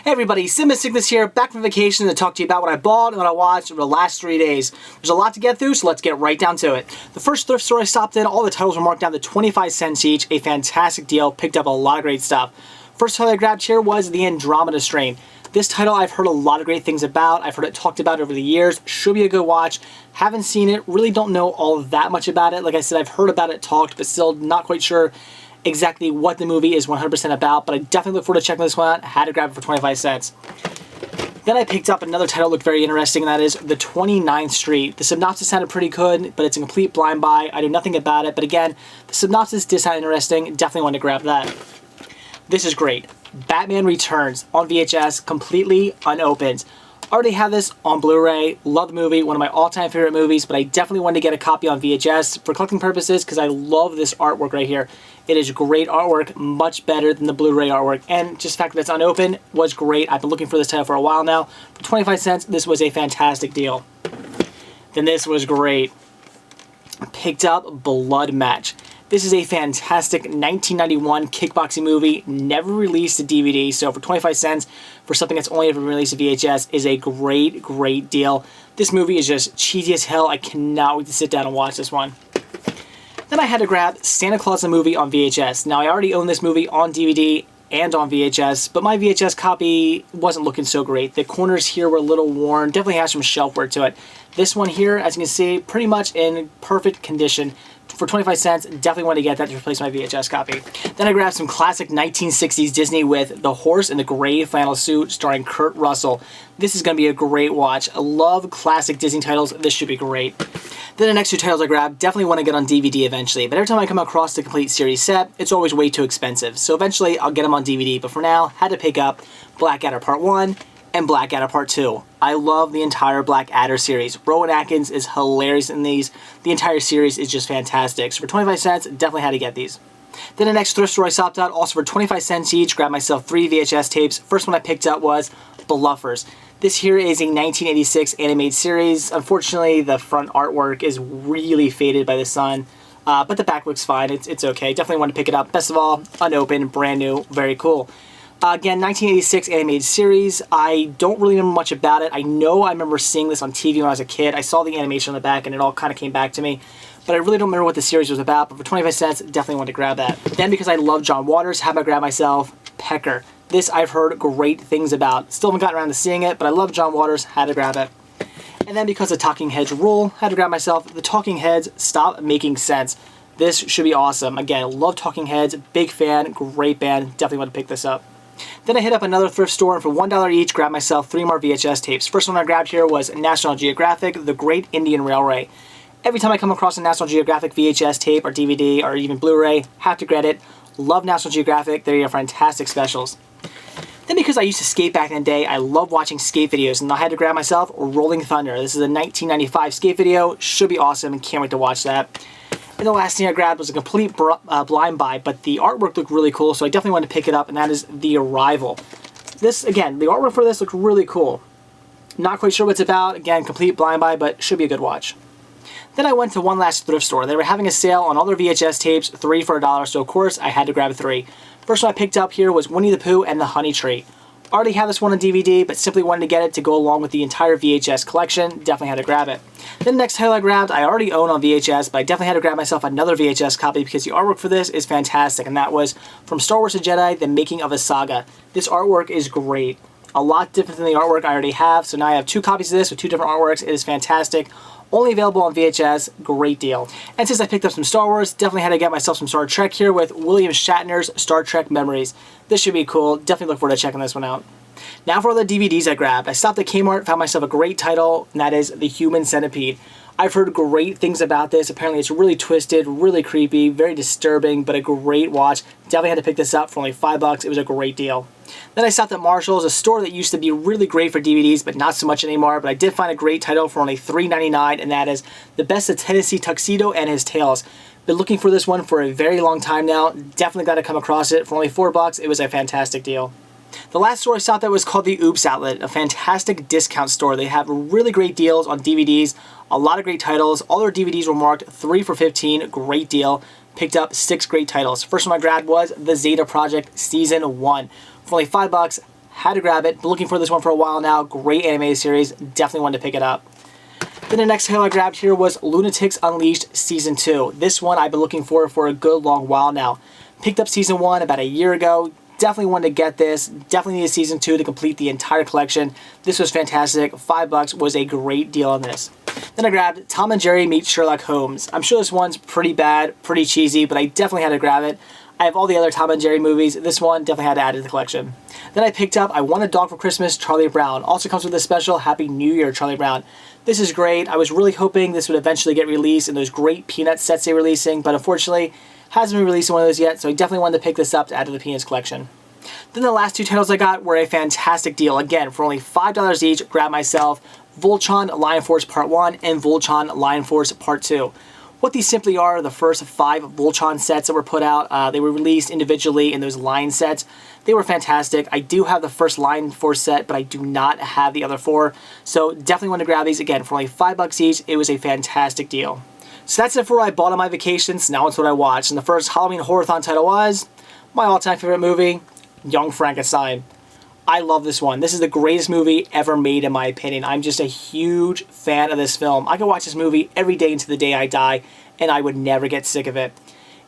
Hey everybody, Cinema Sickness here, back from vacation to talk to you about what I bought and what I watched over the last 3 days. There's a lot to get through, so let's get right down to it. The first thrift store I stopped in, all the titles were marked down to 25 cents each, a fantastic deal, picked up a lot of great stuff. First title I grabbed here was The Andromeda Strain. This title I've heard a lot of great things about, I've heard it talked about over the years, should be a good watch. Haven't seen it, really don't know all that much about it. Like I said, I've heard about it talked, but still not quite sure exactly what the movie is 100% about, but I definitely look forward to checking this one out. I had to grab it for 25 cents. Then I picked up another title that looked very interesting, and that is The 29th Street. The synopsis sounded pretty good, but it's a complete blind buy. I knew nothing about it, but again, the synopsis did sound interesting. Definitely wanted to grab that. This is great. Batman Returns on VHS, completely unopened. Already have this on Blu-ray, love the movie, one of my all-time favorite movies, but I definitely wanted to get a copy on VHS for collecting purposes because I love this artwork right here. It is great artwork, much better than the Blu-ray artwork, and just the fact that it's unopened was great. I've been looking for this title for a while now. For 25 cents, this was a fantastic deal. Then this was great. Picked up Blood Match. This is a fantastic 1991 kickboxing movie, never released to DVD, so for 25 cents for something that's only ever been released to VHS is a great, great deal. This movie is just cheesy as hell. I cannot wait to sit down and watch this one. Then I had to grab Santa Claus the Movie on VHS. Now I already own this movie on DVD and on VHS, but my VHS copy wasn't looking so great. The corners here were a little worn, definitely has some shelf wear to it. This one here, as you can see, pretty much in perfect condition. For 25 cents, definitely want to get that to replace my VHS copy. Then I grabbed some classic 1960s Disney with The Horse in the Gray Flannel Suit starring Kurt Russell. This is going to be a great watch. I love classic Disney titles. This should be great. Then the next two titles I grabbed, definitely want to get on DVD eventually, but every time I come across the complete series set, it's always way too expensive. So eventually I'll get them on DVD, but for now, had to pick up Blackadder Part 1 and Blackadder Part 2. I love the entire Blackadder series. Rowan Atkins is hilarious in these. The entire series is just fantastic. So for 25 cents, definitely had to get these. Then the next thrift store I stopped at, also for 25 cents each, grabbed myself 3 VHS tapes. First one I picked up was Bluffers. This here is a 1986 animated series. Unfortunately, the front artwork is really faded by the sun, but the back looks fine. It's okay. Definitely want to pick it up. Best of all, unopened, brand new, very cool. Again, 1986 animated series. I don't really remember much about it. I know I remember seeing this on TV when I was a kid. I saw the animation on the back and it all kind of came back to me. But I really don't remember what the series was about. But for 25 cents, definitely want to grab that. Then because I love John Waters, how about I grab myself Pecker? This I've heard great things about. Still haven't gotten around to seeing it, but I love John Waters, had to grab it. And then because of Talking Heads rule, had to grab myself The Talking Heads Stop Making Sense. This should be awesome. Again, love Talking Heads, big fan, great band. Definitely want to pick this up. Then I hit up another thrift store and for $1 each, grabbed myself 3 more VHS tapes. First one I grabbed here was National Geographic, The Great Indian Railway. Every time I come across a National Geographic VHS tape or DVD or even Blu-ray, have to get it. Love National Geographic, they're fantastic specials. Then because I used to skate back in the day, I love watching skate videos and I had to grab myself Rolling Thunder. This is a 1995 skate video, should be awesome and can't wait to watch that. And the last thing I grabbed was a complete blind buy, but the artwork looked really cool, so I definitely wanted to pick it up, and that is The Arrival. This, again, the artwork for this looked really cool. Not quite sure what it's about. Again, complete blind buy, but should be a good watch. Then I went to one last thrift store. They were having a sale on all their VHS tapes, 3 for $1, so of course I had to grab 3. First one I picked up here was Winnie the Pooh and the Honey Tree. Already have this one on DVD, but simply wanted to get it to go along with the entire VHS collection. Definitely had to grab it. Then the next title I grabbed, I already own on VHS, but I definitely had to grab myself another VHS copy because the artwork for this is fantastic, and that was from Star Wars: The Jedi, The Making of a Saga. This artwork is great. A lot different than the artwork I already have, so now I have 2 copies of this with 2 different artworks. It is fantastic. Only available on VHS, great deal. And since I picked up some Star Wars, definitely had to get myself some Star Trek here with William Shatner's Star Trek Memories. This should be cool. Definitely look forward to checking this one out. Now for all the DVDs I grabbed. I stopped at Kmart, found myself a great title, and that is The Human Centipede. I've heard great things about this. Apparently it's really twisted, really creepy, very disturbing, but a great watch. Definitely had to pick this up for only $5. It was a great deal. Then I stopped at Marshall's, a store that used to be really great for DVDs, but not so much anymore. But I did find a great title for only $3.99, and that is The Best of Tennessee Tuxedo and His Tales. Been looking for this one for a very long time now. Definitely got to come across it. For only $4, it was a fantastic deal. The last store I stopped at was called the Oops Outlet, a fantastic discount store. They have really great deals on DVDs, a lot of great titles. All their DVDs were marked 3 for $15, great deal. Picked up 6 great titles. First one I grabbed was The Zeta Project Season 1. For only $5, Had to grab it. Been looking for this one for a while now. Great animated series. Definitely wanted to pick it up. Then the next title I grabbed here was Lunatics Unleashed Season 2. This one I've been looking for a good long while now. Picked up Season 1 about a year ago. Definitely wanted to get this. Definitely needed Season 2 to complete the entire collection. This was fantastic. $5 was a great deal on this. Then I grabbed Tom and Jerry Meet Sherlock Holmes. I'm sure this one's pretty bad, pretty cheesy, but I definitely had to grab it. I have all the other Tom and Jerry movies. This one definitely had to add to the collection. Then I picked up I Want a Dog for Christmas, Charlie Brown. Also comes with a special Happy New Year, Charlie Brown. This is great. I was really hoping this would eventually get released in those great Peanuts sets they're releasing, but unfortunately, hasn't been released in one of those yet, so I definitely wanted to pick this up to add to the Peanuts collection. Then the last two titles I got were a fantastic deal. Again, for only $5 each, grab myself Voltron Lion Force Part 1 and Voltron Lion Force Part 2. What these simply are the first 5 Voltron sets that were put out. They were released individually in those line sets. They were fantastic. I do have the first Lion Force set, but I do not have the other 4. So definitely want to grab these. Again, for only $5 each, it was a fantastic deal. So that's it for what I bought on my vacations. Now it's what I watched. And the first Halloween Horror-thon title was my all-time favorite movie, Young Frankenstein. I love this one. This is the greatest movie ever made, in my opinion. I'm just a huge fan of this film. I could watch this movie every day until the day I die, and I would never get sick of it.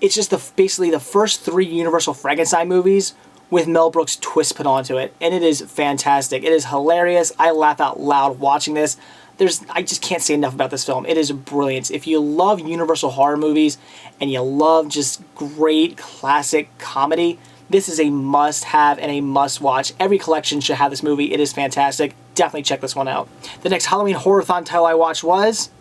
It's just basically the first 3 Universal Frankenstein movies with Mel Brooks' twist put onto it, and it is fantastic. It is hilarious. I laugh out loud watching this. I just can't say enough about this film. It is brilliant. If you love Universal horror movies and you love just great classic comedy, this is a must-have and a must-watch. Every collection should have this movie. It is fantastic. Definitely check this one out. The next Halloween Horror-thon title I watched was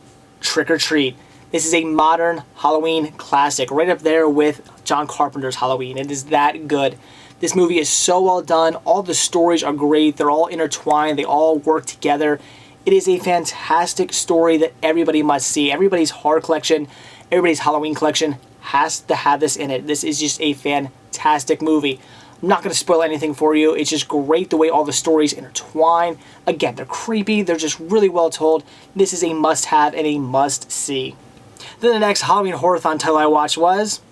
Trick or Treat. This is a modern Halloween classic, right up there with John Carpenter's Halloween. It is that good. This movie is so well done. All the stories are great. They're all intertwined. They all work together. It is a fantastic story that everybody must see. Everybody's horror collection, everybody's Halloween collection has to have this in it. This is just a fantastic movie. I'm not going to spoil anything for you. It's just great the way all the stories intertwine. Again, they're creepy. They're just really well told. This is a must-have and a must-see. Then the next Halloween Horror-thon title I watched was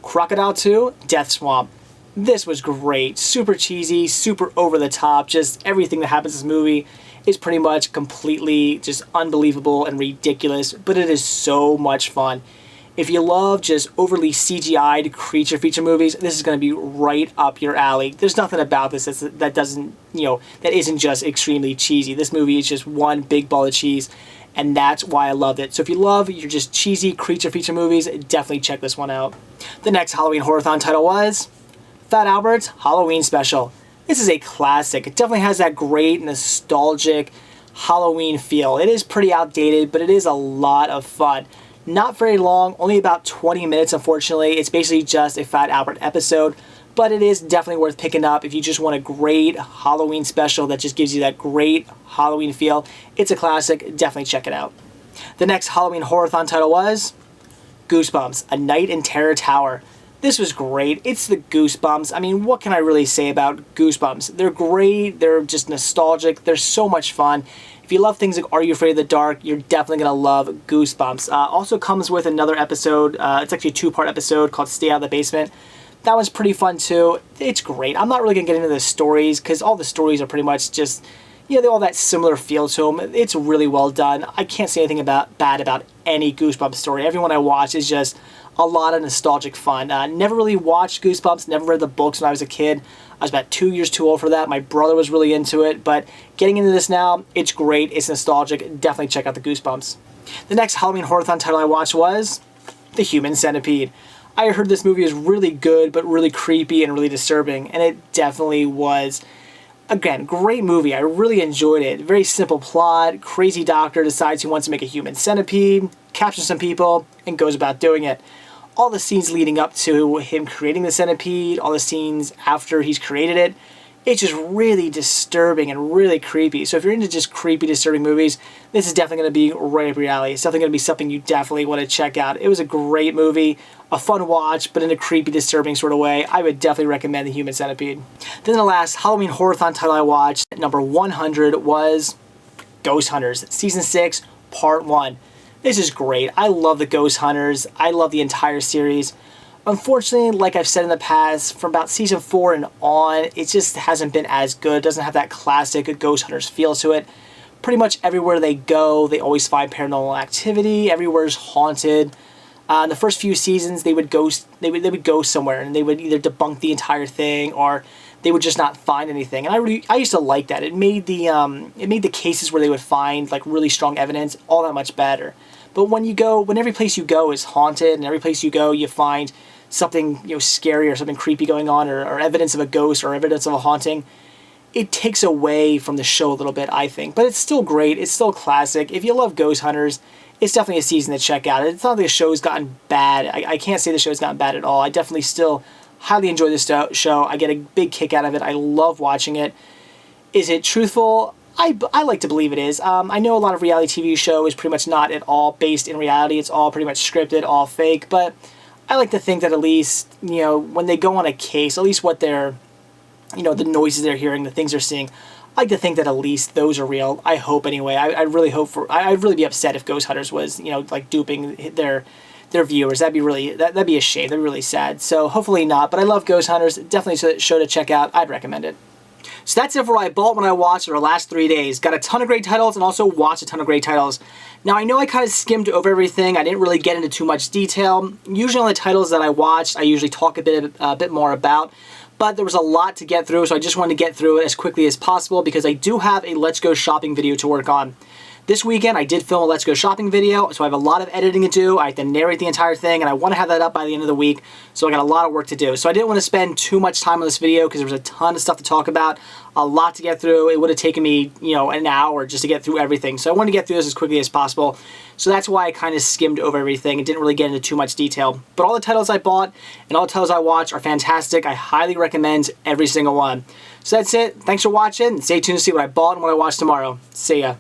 Crocodile 2 Death Swamp. This was great. Super cheesy, super over the top. Just everything that happens in this movie is pretty much completely just unbelievable and ridiculous, but it is so much fun. If you love just overly CGI'd creature feature movies, this is going to be right up your alley. There's nothing about this that doesn't, that isn't just extremely cheesy. This movie is just one big ball of cheese, and that's why I loved it. So if you love your just cheesy creature feature movies, definitely check this one out. The next Halloween Horror-thon title was Fat Albert's Halloween Special. This is a classic. It definitely has that great nostalgic Halloween feel. It is pretty outdated, but it is a lot of fun. Not very long, only about 20 minutes, unfortunately. It's basically just a Fat Albert episode, but it is definitely worth picking up if you just want a great Halloween special that just gives you that great Halloween feel. It's a classic. Definitely check it out. The next Halloween Horror-thon title was Goosebumps, A Night in Terror Tower. This was great. It's the Goosebumps. I mean, what can I really say about Goosebumps? They're great. They're just nostalgic. They're so much fun. If you love things like Are You Afraid of the Dark, you're definitely going to love Goosebumps. Also comes with another episode. It's actually a 2-part episode called Stay Out of the Basement. That one's pretty fun too. It's great. I'm not really going to get into the stories because all the stories are pretty much just, they all that similar feel to them. It's really well done. I can't say anything bad about any Goosebumps story. Everyone I watch is just a lot of nostalgic fun. Never really watched Goosebumps, never read the books when I was a kid. I was about 2 years too old for that. My brother was really into it, but getting into this now, it's great. It's nostalgic. Definitely check out the Goosebumps. The next Halloween Horror-thon title I watched was The Human Centipede. I heard this movie is really good, but really creepy and really disturbing, and it definitely was. Again, great movie. I really enjoyed it. Very simple plot. Crazy doctor decides he wants to make a human centipede, captures some people, and goes about doing it. All the scenes leading up to him creating the centipede, all the scenes after he's created it, it's just really disturbing and really creepy. So if you're into just creepy, disturbing movies, this is definitely going to be right up your alley. It's definitely going to be something you definitely want to check out. It was a great movie, a fun watch, but in a creepy, disturbing sort of way. I would definitely recommend The Human Centipede. Then the last Halloween Horror-thon title I watched, number 100, was Ghost Hunters, Season 6, Part 1. This is great. I love the Ghost Hunters. I love the entire series. Unfortunately, like I've said in the past, from about season 4 and on, it just hasn't been as good. It doesn't have that classic Ghost Hunters feel to it. Pretty much everywhere they go, they always find paranormal activity. Everywhere's haunted. In the first few seasons, they would go somewhere and they would either debunk the entire thing or they would just not find anything. And I used to like that. It made the cases where they would find like really strong evidence all that much better. But when every place you go is haunted, and every place you go you find something scary or something creepy going on, or evidence of a ghost or evidence of a haunting, it takes away from the show a little bit, I think. But it's still great. It's still classic. If you love Ghost Hunters, it's definitely a season to check out. It's not like the show's gotten bad. I can't say the show's gotten bad at all. I definitely still highly enjoy this show. I get a big kick out of it. I love watching it. Is it truthful? I like to believe it is. I know a lot of reality TV show is pretty much not at all based in reality. It's all pretty much scripted, all fake. But I like to think that at least, when they go on a case, at least what they're, the noises they're hearing, the things they're seeing, I like to think that at least those are real. I hope anyway. I really hope I'd really be upset if Ghost Hunters was, like duping their viewers. That'd be a shame. That'd be really sad. So hopefully not. But I love Ghost Hunters. Definitely a show to check out. I'd recommend it. So that's it for what I bought when I watched over the last 3 days. Got a ton of great titles and also watched a ton of great titles. Now I know I kind of skimmed over everything. I didn't really get into too much detail. Usually on the titles that I watched, I usually talk a bit more about. But there was a lot to get through, so I just wanted to get through it as quickly as possible because I do have a Let's Go Shopping video to work on. This weekend, I did film a Let's Go Shopping video, so I have a lot of editing to do. I have to narrate the entire thing, and I want to have that up by the end of the week, so I got a lot of work to do. So I didn't want to spend too much time on this video because there was a ton of stuff to talk about, a lot to get through. It would have taken me, an hour just to get through everything. So I wanted to get through this as quickly as possible. So that's why I kind of skimmed over everything and didn't really get into too much detail. But all the titles I bought and all the titles I watched are fantastic. I highly recommend every single one. So that's it. Thanks for watching, and stay tuned to see what I bought and what I watch tomorrow. See ya.